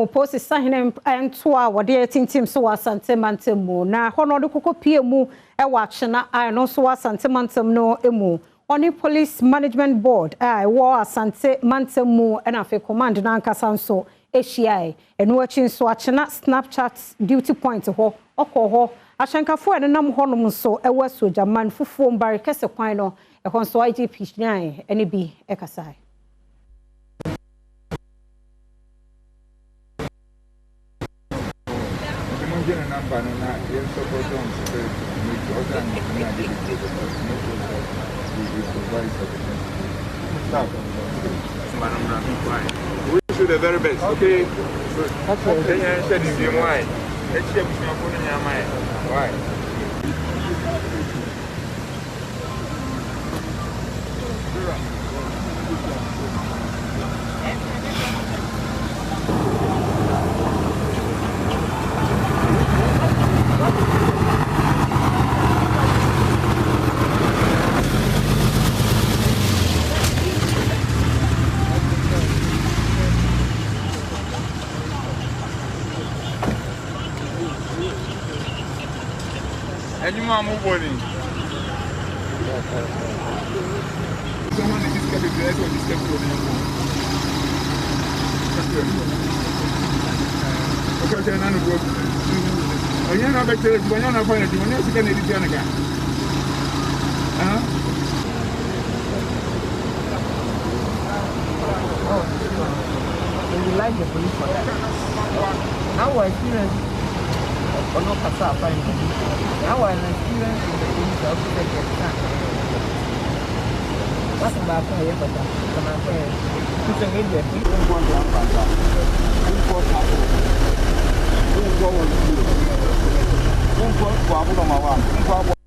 Post sahine entoa wode tintim so Asante Mantem na hono de kokopie mu e wa Akyina no so Asante Mantem no emu oni police management board wo Asante Mantem mu na fe command na ankasa nso ehia eno achi nso Akyina Snapchat duty point ho okọ ashankafo enam honom nso ewa soja man fufuo mbare kese kwan no ho nso IGP nyan ene bi ekasai number na yen support on we wish you the very best. Okay. Why? And you are moving. Someone is discovered the or discovered okay, I'm not going to go. I'm not going to go. I'm not going to go. I'm not going to go. You like the police for that? How I experience or not Kasa fine. Now I experience in the police officer get time. What's about here, but I'm saying, you can get there. You don't want to have fun. You don't go on. You don't go on.